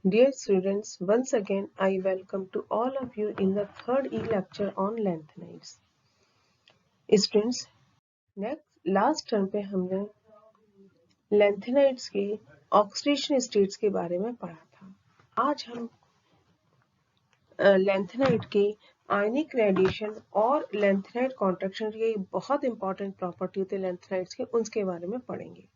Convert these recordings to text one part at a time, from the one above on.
Dear students, once again I welcome to all of you in the third lecture on lanthanides. Students, last term पे हमने lanthanides के oxidation states के बारे में पढ़ा था। आज हम लैंथेनाइड के आयनिक रेडिएशन और लैंथेनाइड कॉन्ट्रैक्शन की बहुत इंपॉर्टेंट प्रॉपर्टी होती है लैंथेनाइड्स के, उसके बारे में पढ़ेंगे।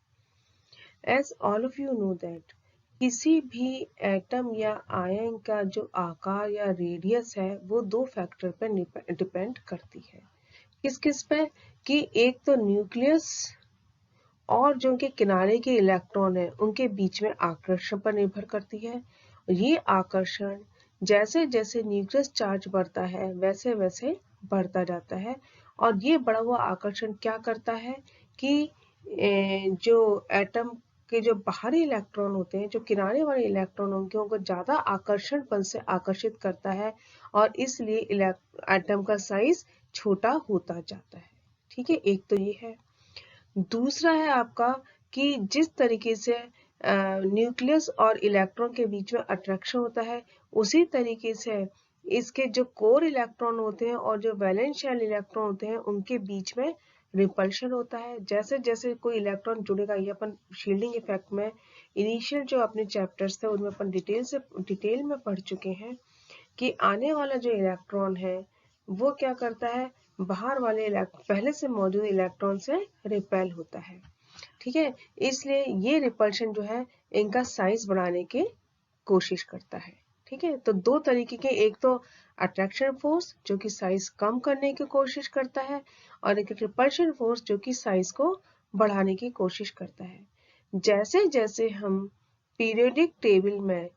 As all of you know that किसी भी एटम या आयन का जो आकार या रेडियस है वो दो फैक्टर पर डिपेंड करती है। किस किस पे? कि एक तो न्यूक्लियस और जो उनके किनारे के इलेक्ट्रॉन है उनके बीच में आकर्षण पर निर्भर करती है। ये आकर्षण जैसे जैसे न्यूक्लियस चार्ज बढ़ता है वैसे वैसे बढ़ता जाता है, और ये बढ़ा हुआ आकर्षण क्या करता है कि जो एटम के जो बाहरी इलेक्ट्रॉन होते हैं, जो किनारे वाले इलेक्ट्रॉन होंगे, उनको ज्यादा आकर्षण बल से आकर्षित करता है और इसलिए एटम का साइज छोटा होता जाता है। ठीक है, एक तो ये है। दूसरा है आपका कि जिस तरीके से न्यूक्लियस और इलेक्ट्रॉन के बीच में अट्रैक्शन होता है, उसी तरीके से इसके जो कोर इलेक्ट्रॉन होते हैं और जो वैलेंस शेल इलेक्ट्रॉन होते हैं उनके बीच में रिपल्शन होता है। जैसे जैसे कोई इलेक्ट्रॉन जुड़ेगा, ये अपन शील्डिंग इफेक्ट में इनिशियल जो अपने चैप्टर्स थे उनमें अपन डिटेल में पढ़ चुके हैं कि आने वाला जो इलेक्ट्रॉन है वो क्या करता है, बाहर वाले पहले से मौजूद इलेक्ट्रॉन से रिपेल होता है। ठीक है, इसलिए ये रिपल्शन जो है इनका साइज बढ़ाने की कोशिश करता है। ठीक है, तो दो तरीके के, एक तो अट्रैक्शन फोर्स जो कि साइज कम करने की कोशिश करता है, और एक रिपल्शन फोर्स जो कि साइज को बढ़ाने की कोशिश करता है। जैसे जैसे हम पीरियोडिक टेबल में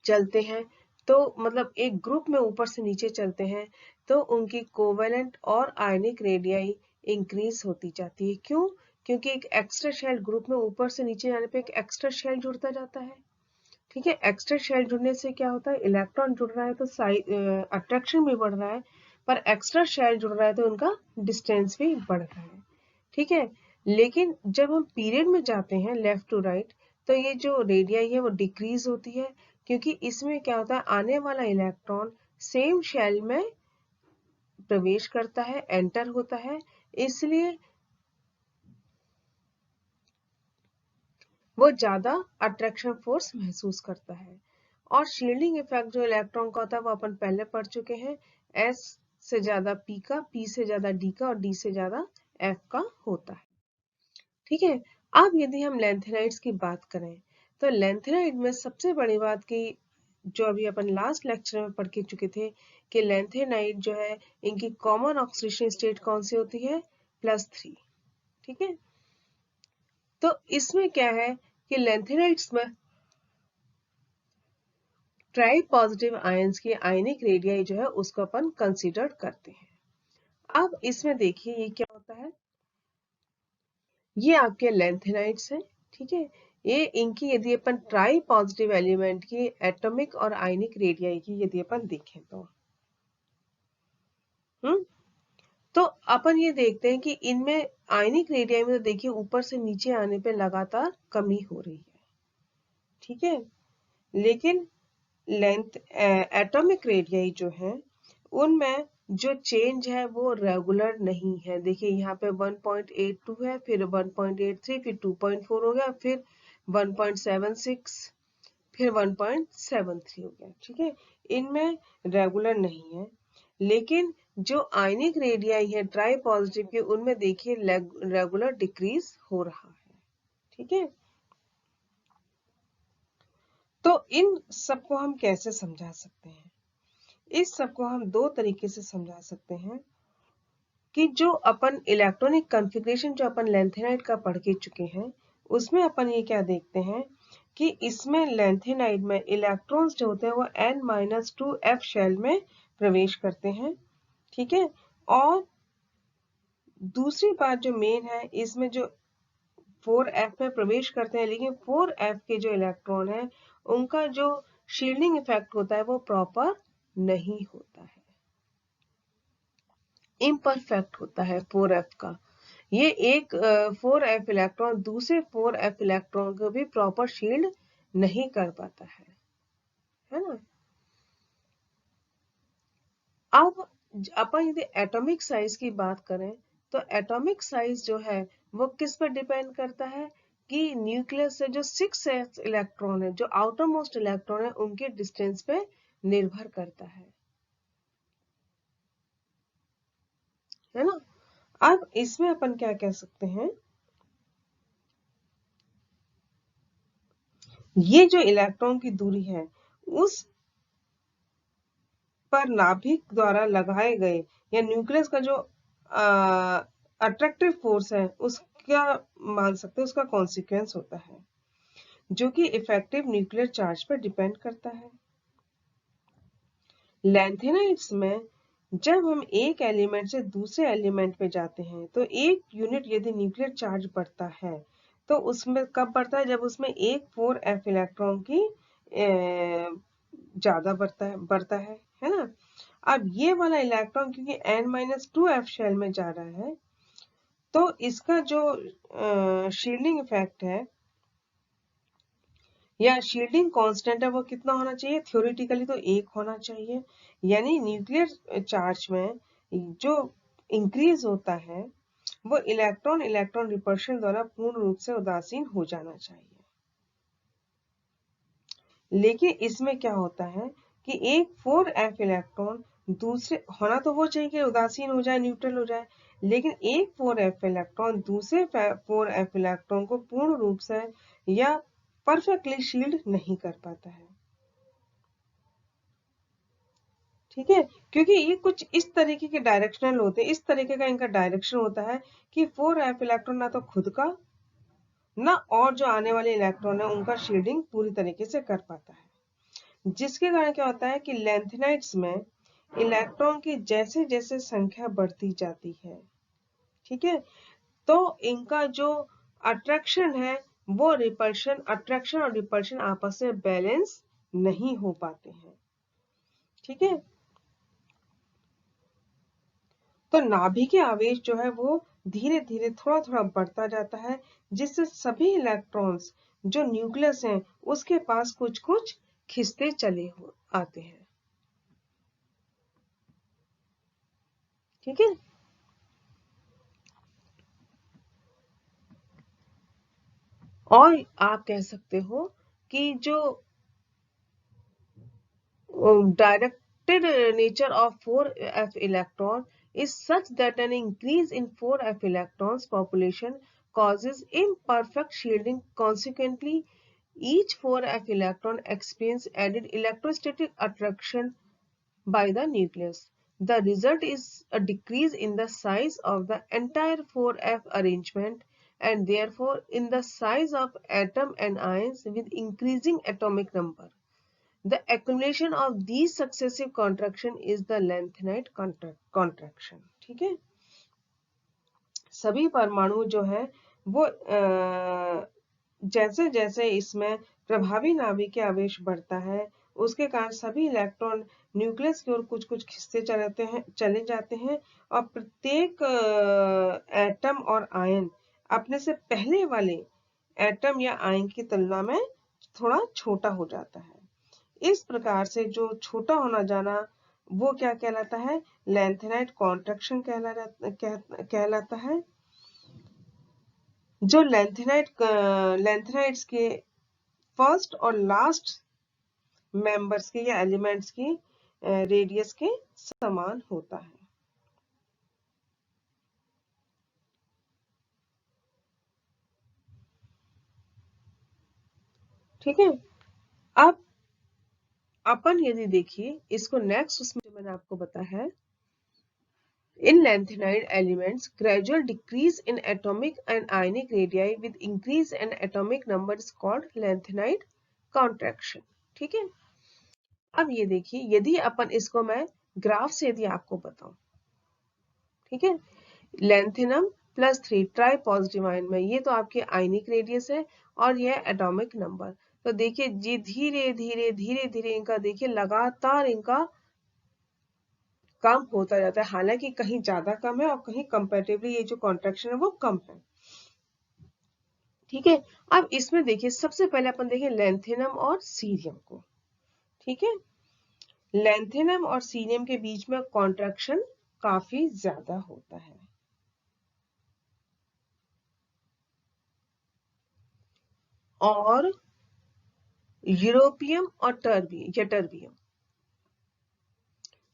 चलते हैं, तो मतलब एक ग्रुप में ऊपर से नीचे चलते हैं, तो उनकी कोवेलेंट और आयनिक रेडियाई इंक्रीज होती जाती है। क्यों? क्योंकि एक एक्स्ट्रा शेल ग्रुप में ऊपर से नीचे जाने पे एक एक्स्ट्रा शेल जुड़ता जाता है। ठीक है, एक्स्ट्रा शेल जुड़ने से क्या होता है, इलेक्ट्रॉन जुड़ रहा है तो अट्रैक्शन भी बढ़ रहा है, पर एक्स्ट्रा शेल जुड़ रहा है तो उनका डिस्टेंस भी बढ़ रहा है। ठीक है, लेकिन जब हम पीरियड में जाते हैं लेफ्ट टू राइट, तो ये जो रेडियाई है वो डिक्रीज होती है, क्योंकि इसमें क्या होता है, आने वाला इलेक्ट्रॉन सेम शेल में प्रवेश करता है, एंटर होता है, इसलिए वो ज्यादा अट्रैक्शन फोर्स महसूस करता है। और शील्डिंग इफेक्ट जो इलेक्ट्रॉन का होता है वो अपन पहले पढ़ चुके हैं, एस से ज्यादा पी का, पी से ज्यादा डी का और डी से ज्यादा एफ का होता है। ठीक है, अब यदि हम लैंथेनाइड्स की बात करें, तो लैंथेनाइड में सबसे बड़ी बात की जो अभी अपन लास्ट लेक्चर में पढ़ के चुके थे कि लैंथेनाइड जो है इनकी कॉमन ऑक्सीडेशन स्टेट कौन सी होती है, +3। ठीक है, तो इसमें क्या है कि लैंथेनाइड्स में ट्राई पॉजिटिव आयंस की आयनिक रेडियाई जो है उसको अपन कंसीडर करते हैं। अब इसमें देखिए ये क्या होता है, ये आपके लैंथेनाइड्स हैं। ठीक है, ये इनकी यदि अपन ट्राई पॉजिटिव एलिमेंट की एटॉमिक और आयनिक रेडियाई की यदि अपन देखें तो तो अपन ये देखते हैं कि इनमें आयनिक रेडियाई में तो देखिए ऊपर से नीचे आने पे लगातार कमी हो रही है। ठीक है, लेकिन लेंथ एटॉमिक रेडियाई जो है उनमें जो चेंज है वो रेगुलर नहीं है। देखिए यहाँ पे 1.82 है, फिर 1.83, फिर 2.4 हो गया, फिर 1.76, फिर 1.73 हो गया। ठीक है, इनमें रेगुलर नहीं है, लेकिन जो आयनिक रेडियाई है ट्राई पॉजिटिव के, उनमें देखिए रेगुलर डिक्रीज हो रहा है। ठीक है, तो इन सबको हम कैसे समझा सकते हैं? इस सबको हम दो तरीके से समझा सकते हैं कि जो अपन इलेक्ट्रॉनिक कॉन्फ़िगरेशन जो अपन लैंथेनाइड का पढ़ के चुके हैं, उसमें अपन ये क्या देखते हैं कि इसमें लैंथेनाइड में इलेक्ट्रॉन्स जो होते हैं वो n-2f शेल में प्रवेश करते हैं। ठीक है, और दूसरी बात जो मेन है, इसमें जो 4f में प्रवेश करते हैं, लेकिन 4f के जो इलेक्ट्रॉन है उनका जो शील्डिंग इफेक्ट होता है वो प्रॉपर नहीं होता है, इम्परफेक्ट होता है 4f का। ये एक 4f इलेक्ट्रॉन दूसरे 4f इलेक्ट्रॉन को भी प्रॉपर शील्ड नहीं कर पाता है ना। अब अपन यदि एटॉमिक साइज की बात करें तो एटॉमिक साइज जो है वो किस पर डिपेंड करता है कि न्यूक्लियस से जो 6s इलेक्ट्रॉन है, जो आउटर मोस्ट इलेक्ट्रॉन है, उनके डिस्टेंस पे निर्भर करता है ना। अब इसमें अपन क्या कह सकते हैं, ये जो इलेक्ट्रॉन की दूरी है उस पर नाभिक द्वारा लगाए गए या न्यूक्लियस का जो अट्रैक्टिव फोर्स है उसका मान सकते हैं, उसका कॉन्सिक्वेंस होता है, जो कि इफेक्टिव न्यूक्लियर चार्ज पर डिपेंड करता है। लैंथेनाइड्स में जब हम एक एलिमेंट से दूसरे एलिमेंट पे जाते हैं तो एक यूनिट यदि न्यूक्लियर चार्ज बढ़ता है तो उसमें कब बढ़ता है, जब उसमें एक 4f इलेक्ट्रॉन की ज्यादा बढ़ता है ना। अब ये वाला इलेक्ट्रॉन क्योंकि n-2f शेल में जा रहा है तो इसका जो शील्डिंग इफेक्ट है या शील्डिंग कांस्टेंट है वो कितना होना चाहिए, थ्योरेटिकली तो 1 होना चाहिए। यानी न्यूक्लियर चार्ज में जो इंक्रीज होता है वो इलेक्ट्रॉन इलेक्ट्रॉन रिपल्शन द्वारा पूर्ण रूप से उदासीन हो जाना चाहिए। लेकिन इसमें क्या होता है कि एक 4f इलेक्ट्रॉन दूसरे होना तो वो चाहिए कि उदासीन हो जाए, न्यूट्रल हो जाए, लेकिन एक 4f इलेक्ट्रॉन दूसरे 4f इलेक्ट्रॉन को पूर्ण रूप से या परफेक्टली शील्ड नहीं कर पाता है। ठीक है, क्योंकि ये कुछ इस तरीके के डायरेक्शनल होते हैं, इस तरीके का इनका डायरेक्शन होता है कि 4f इलेक्ट्रॉन ना तो खुद का ना और जो आने वाले इलेक्ट्रॉन है उनका शील्डिंग पूरी तरीके से कर पाता है, जिसके कारण क्या होता है कि लैंथेनाइड्स में इलेक्ट्रॉन की जैसे जैसे संख्या बढ़ती जाती है, ठीक है, तो इनका जो अट्रैक्शन है वो रिपल्शन, अट्रैक्शन और रिपल्शन आपस में बैलेंस नहीं हो पाते हैं। ठीक है, तो नाभिकीय आवेश जो है वो धीरे धीरे थोड़ा थोड़ा बढ़ता जाता है, जिससे सभी इलेक्ट्रॉन्स जो न्यूक्लियस हैं उसके पास कुछ कुछ खिंचते चले आते हैं। ठीक है, और आप कह सकते हो कि जो directed nature of 4f electron is such that an increase in 4f electrons population causes imperfect shielding. Consequently, each 4f electron experiences added electrostatic attraction by the nucleus. The result is a decrease in the size of the entire 4f arrangement and therefore in the size of atom and ions with increasing atomic number. The accumulation of these successive contraction is the lengthenite contraction. ठीक है, सभी परमाणु जो है वो जैसे जैसे इसमें प्रभावी नाभिकीय आवेश बढ़ता है उसके कारण सभी इलेक्ट्रॉन न्यूक्लियस की ओर कुछ कुछ खिंचते चले जाते हैं और प्रत्येक एटम और आयन अपने से पहले वाले एटम या आयन की तुलना में थोड़ा छोटा हो जाता है। इस प्रकार से जो छोटा होना जाना वो क्या कहलाता है, लैंथेनाइट कॉन्ट्रैक्शन कहलाता है। जो लैंथेनाइट्स के फर्स्ट और लास्ट मेंबर्स के या एलिमेंट्स की रेडियस के समान होता है। ठीक है, अब अपन यदि देखिए इसको नेक्स्ट, उसमें जो मैंने आपको बताया है, in lanthanide elements, gradual decrease in atomic and ionic radii with increase in atomic number is called lanthanide contraction. ठीक है, अब ये देखिए यदि अपन इसको मैं ग्राफ से यदि आपको बताऊं, ठीक है, लैंथेनम +3 ट्राई पॉजिटिव आयन में ये तो आपके आयनिक रेडियस है और यह एटॉमिक नंबर, तो देखिए जी धीरे धीरे धीरे धीरे इनका देखिए लगातार इनका कम होता जाता है, हालांकि कहीं ज्यादा कम है और कहीं कंपैरेटिवली ये जो कॉन्ट्रैक्शन है वो कम है। ठीक है। अब इसमें देखिए सबसे पहले अपन देखें लेंथेनम और सीरियम को। ठीक है, लेंथेनम और सीरियम के बीच में कॉन्ट्रैक्शन काफी ज्यादा होता है। और यूरोपियम और टर्बियम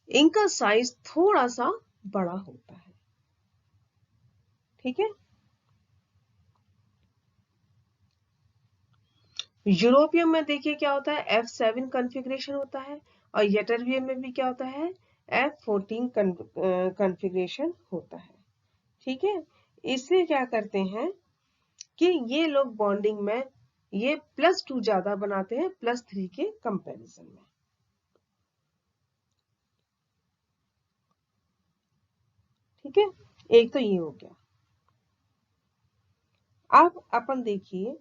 इनका साइज थोड़ा सा बड़ा होता है। ठीक है, यूरोपियम में देखिए क्या होता है, F7 कॉन्फ़िगरेशन होता है, और यटरबियम में भी क्या होता है, F14 कॉन्फ़िगरेशन होता है। ठीक है, इससे क्या करते हैं कि ये लोग बॉन्डिंग में ये +2 ज्यादा बनाते हैं +3 के कंपैरिजन में। ठीक है, एक तो ये हो गया। अब अपन देखिए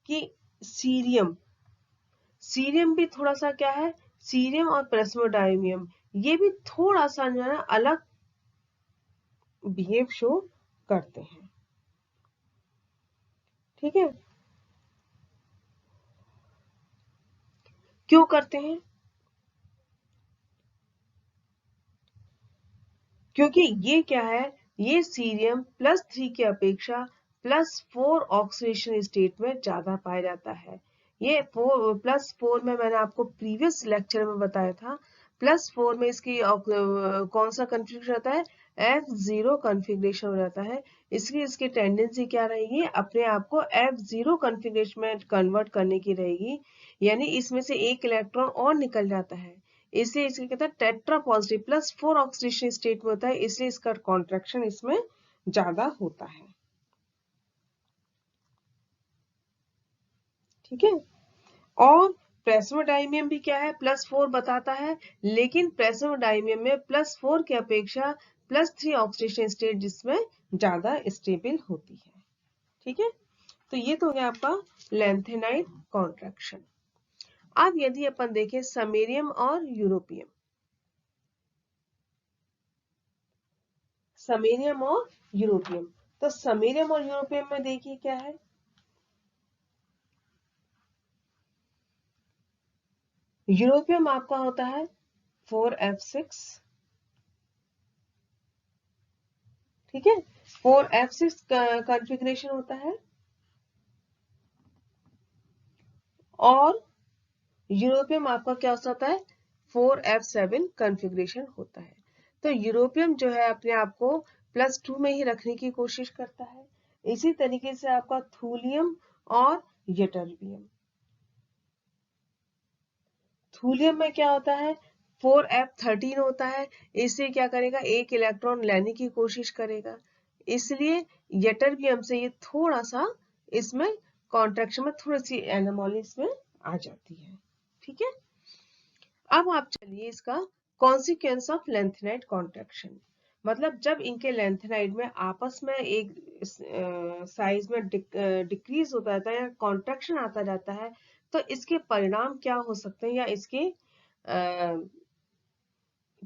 कि सीरियम सीरियम भी थोड़ा सा क्या है, सीरियम और प्लाज्मोडायमियम ये भी थोड़ा सा जो है अलग बिहेव शो करते हैं। ठीक है, क्यों करते हैं, क्योंकि ये क्या है, ये सीरियम +3 की अपेक्षा +4 ऑक्सीडेशन स्टेट में ज्यादा पाया जाता है। ये +4 में मैंने आपको प्रीवियस लेक्चर में बताया था, +4 में इसकी कौन सा कॉन्फ़िगरेशन रहता है, F0 कॉन्फ़िगरेशन हो जाता है। इसलिए इसकी टेंडेंसी क्या रहेगी, अपने आप को F0 कॉन्फ़िगरेशन में कन्वर्ट करने की रहेगी, यानी इसमें से एक इलेक्ट्रॉन और निकल जाता है। इसलिए इसके कहता है टेट्रा पॉजिटिव +4 ऑक्सीडेशन स्टेट में होता है, इसलिए इसका कॉन्ट्रैक्शन इसमें ज्यादा होता है। ठीक है, और प्लेस्मोडाइमियम भी क्या है, +4 बताता है, लेकिन प्लेस्मोडाइमियम में +4 की अपेक्षा +3 ऑक्सीडेशन स्टेट जिसमें ज्यादा स्टेबल होती है। ठीक है, तो ये तो हो गया आपका लेंथेनाइड कॉन्ट्रैक्शन। अब यदि अपन देखें समेरियम और यूरोपियम, समेरियम और यूरोपियम, तो समेरियम और यूरोपियम में देखिए क्या है, यूरोपियम आपका होता है 4F6। ठीक है, 4F6 कॉन्फ़िगरेशन होता है, और यूरोपियम आपका क्या होता है, 4F7 कॉन्फ़िगरेशन होता है। तो यूरोपियम जो है अपने आप को +2 में ही रखने की कोशिश करता है। इसी तरीके से आपका थूलियम और यटरबियम, थूलियम में क्या होता है, 4F13 होता है, इससे क्या करेगा, एक इलेक्ट्रॉन लेने की कोशिश करेगा, इसलिए यटरबियम से ये थोड़ा सा इसमें कॉन्ट्रैक्शन में थोड़ी सी एनोमली इसमें आ जाती है। ठीक है, अब आप चलिए इसका कॉन्सिक्वेंस ऑफ लेंथेनाइड कॉन्ट्रैक्शन, मतलब जब इनके लेंथेनाइड में आपस में एक साइज में डिक्रीज होता जाता है या कॉन्ट्रैक्शन आता जाता है, तो इसके परिणाम क्या हो सकते हैं, या इसके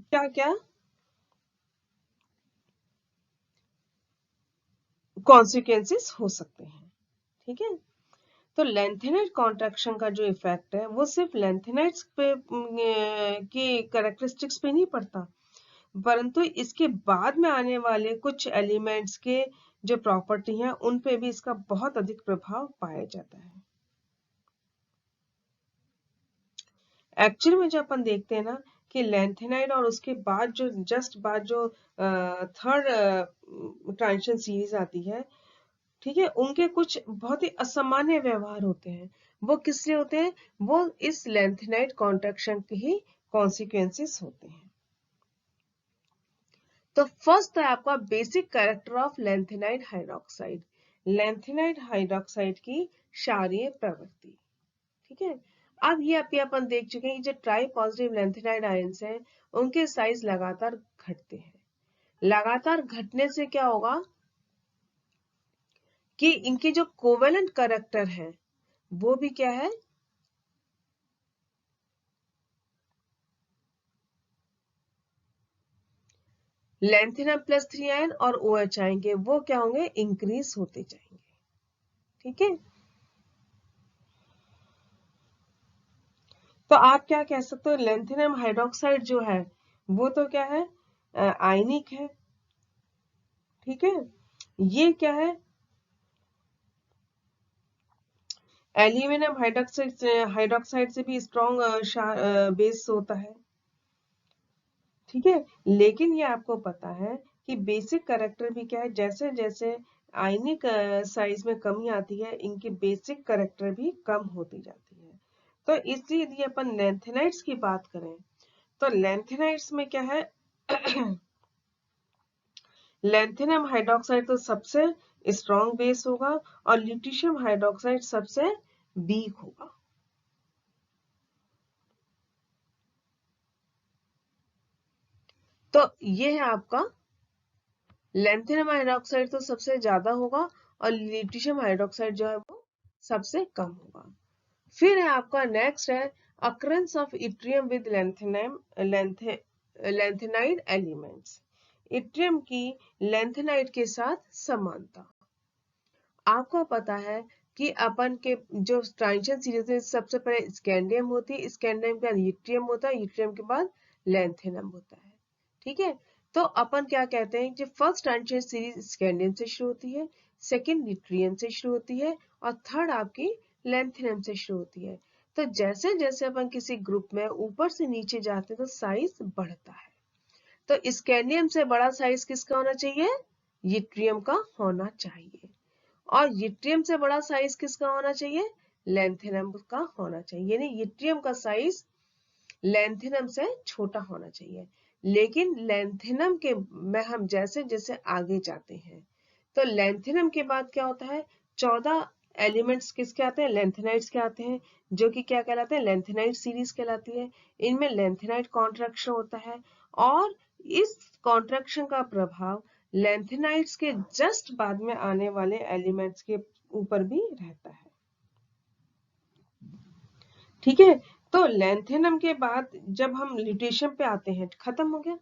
क्या क्या कॉन्सिक्वेंसेस हो सकते हैं। ठीक है, तो लेंथेनाइड कॉन्ट्रैक्शन का जो इफेक्ट है वो सिर्फ लेंथेनाइड्स पे के कैरेक्टरिस्टिक्स पे नहीं पड़ता, परंतु इसके बाद में आने वाले कुछ एलिमेंट्स के जो प्रॉपर्टी हैं उन पे भी इसका बहुत अधिक प्रभाव पाया जाता है। एक्चुअली में जब अपन देखते हैं ना कि लेंथेनाइड और उसके बाद जो जस्ट बाद जो थर्ड ट्रांजिशन सीरीज आती है, ठीक है, उनके कुछ बहुत ही असामान्य व्यवहार होते हैं। वो किस लिए होते हैं, वो इस लेंथेनाइड कॉन्ट्रैक्शन के ही कॉन्सिक्वेंसेस होते हैं। तो फर्स्ट है आपका basic character of lanthanide hydroxide, lanthanide hydroxide की क्षारीय प्रवृत्ति। ठीक है, अब ये अभी अपन देख चुके हैं जो ट्राई पॉजिटिव लेंथेनाइड आयंस हैं उनके साइज लगातार घटते हैं। लगातार घटने से क्या होगा कि इनके जो कोवेलेंट कैरेक्टर है वो भी क्या है, लेंथेनम +3 आयन और OH आएंगे वो क्या होंगे, इंक्रीज होते जाएंगे। ठीक है, तो आप क्या कह सकते हो, लेंथेनियम हाइड्रोक्साइड जो है वो तो क्या है, आयनिक है। ठीक है, ये क्या है, एल्यूमिनियम हाइड्रोक्साइड से भी स्ट्रॉन्ग बेस होता है। ठीक है, लेकिन ये आपको पता है कि बेसिक कैरेक्टर भी क्या है, जैसे जैसे आयनिक साइज में कमी आती है, इनकी बेसिक कैरेक्टर भी कम होती जाती है। तो इसलिए यदि अपन लैंथेनाइड्स की बात करें तो लैंथेनाइड्स में क्या है लैंथेनियम हाइड्रोक्साइड तो सबसे स्ट्रॉन्ग बेस होगा और ल्यूटीशियम हाइड्रोक्साइड सबसे वीक होगा। तो ये है आपका लैंथेनियम हाइड्रोक्साइड तो सबसे ज्यादा होगा और ल्यूटीशियम हाइड्रोक्साइड जो है वो सबसे कम होगा। फिर है आपका नेक्स्ट है occurrence of yttrium with lanthanide elements. Yttrium की लैंथेनाइड के साथ समानता। आपको पता है कि अपन के जो ट्रांजिशन सीरीज में सबसे पहले स्कैंडियम होती है, स्कैंडियम के बाद यूट्रियम होता है, यूट्रियम के बाद लैंथेनम होता है। ठीक है, तो अपन क्या कहते हैं कि फर्स्ट ट्रांजिशन सीरीज स्कैंडियम से शुरू होती है, सेकंड यूट्रियम से शुरू होती है और थर्ड आपकी लैंथेनम से शुरू होती है। तो जैसे जैसे अपन किसी ग्रुप में ऊपर से नीचे जाते हैं तो साइज बढ़ता है। तो स्कैंडियम से बड़ा साइज किसका होना चाहिए, यूट्रियम का होना चाहिए। और यूट्रियम से बड़ा साइज किसका होना चाहिए, लैंथेनम का होना चाहिए, यानी यूट्रियम का साइज लैंथेनम से छोटा होना चाहिए। लेकिन लैंथेनम के में हम जैसे जैसे आगे जाते हैं तो लैंथेनम के बाद क्या होता है, 14 एलिमेंट्स किसके आते हैं, लैंथेनाइड्स के आते हैं, जो कि क्या कहलाते हैं, लैंथेनाइड सीरीज कहलाती है। इनमें लैंथेनाइड कॉन्ट्रैक्शन होता है और इस कॉन्ट्रैक्शन का प्रभाव लैंथेनाइड्स के जस्ट बाद में आने वाले एलिमेंट्स के ऊपर भी रहता है। ठीक है, तो लैंथेनम के बाद जब हम ल्यूटेशियम पे आते हैं, खत्म हो गया।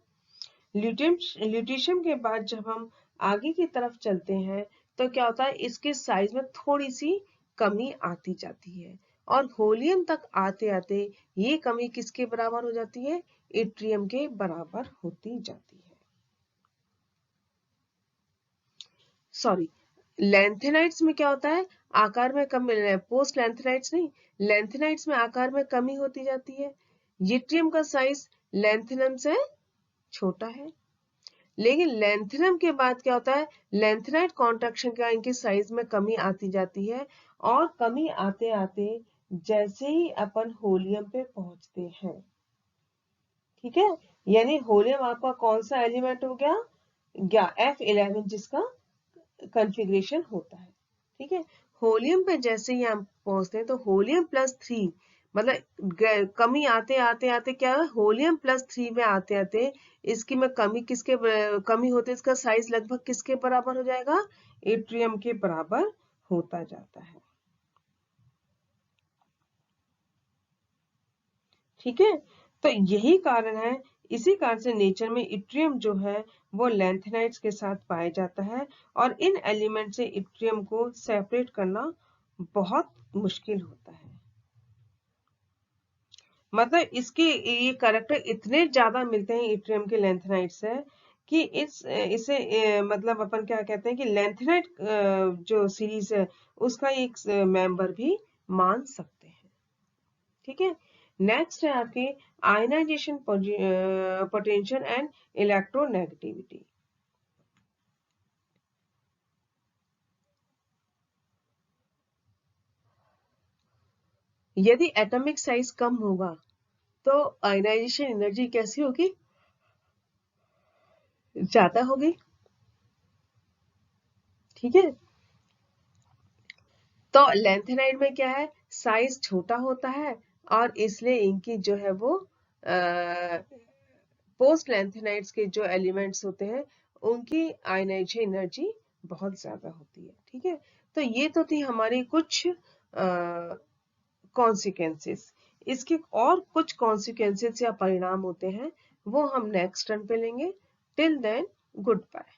ल्यूटेशियम के बाद जब हम आगे की तरफ चलते हैं तो क्या होता है, इसके साइज में थोड़ी सी कमी आती जाती है और होलियम तक आते आते ये कमी किसके बराबर हो जाती है, इट्रियम के बराबर होती जाती है। सॉरी, लैंथेनाइड्स में क्या होता है, आकार में कमी, पोस्ट लैंथेनाइड्स नहीं, लैंथेनाइड्स में आकार में कमी होती जाती है। यूट्रियम का साइज लैंथेनम से छोटा है, लेकिन लैंथेनम के बाद क्या होता है, लैंथेनाइड कॉन्ट्रैक्शन का इनकी साइज में कमी आती जाती है और कमी आते आते जैसे ही अपन होलियम पे पहुंचते हैं, ठीक है, यानी होलियम आपका कौन सा एलिमेंट हो गया, F11 जिसका कॉन्फ़िगरेशन होता है। ठीक है, होलियम पे जैसे ही हम पहुंचते हैं तो होलियम प्लस 3, मतलब कमी आते आते आते क्या है, होलियम प्लस 3 में आते आते इसकी में कमी किसके कमी होते, इसका साइज लगभग किसके बराबर हो जाएगा, एट्रियम के बराबर होता जाता है। ठीक है, तो यही कारण है, इसी कारण से नेचर में इट्रियम जो है वो लैंथेनाइड्स के साथ पाया जाता है और इन एलिमेंट से इट्रियम को सेपरेट करना बहुत मुश्किल होता है। मतलब इसके ये कैरेक्टर इतने ज्यादा मिलते हैं इट्रियम के लैंथेनाइड से कि इसे मतलब अपन क्या कहते हैं कि लैंथेनाइड जो सीरीज है उसका एक मेंबर भी मान सकते हैं। ठीक है, नेक्स्ट है आपके आयनाइजेशन पोटेंशियल एंड इलेक्ट्रोनेगेटिविटी। यदि एटॉमिक साइज कम होगा तो आयनाइजेशन एनर्जी कैसी होगी, ज्यादा होगी। ठीक है, तो लैंथेनाइड में क्या है, साइज छोटा होता है और इसलिए इनकी जो है वो पोस्ट लैंथेनाइड्स के जो एलिमेंट्स होते हैं उनकी आयनाइजेशन एनर्जी बहुत ज्यादा होती है। ठीक है, तो ये तो थी हमारी कुछ कॉन्सिक्वेंसेस। इसके और कुछ कॉन्सिक्वेंसेस या परिणाम होते हैं वो हम नेक्स्ट टर्न पे लेंगे। Till then good bye.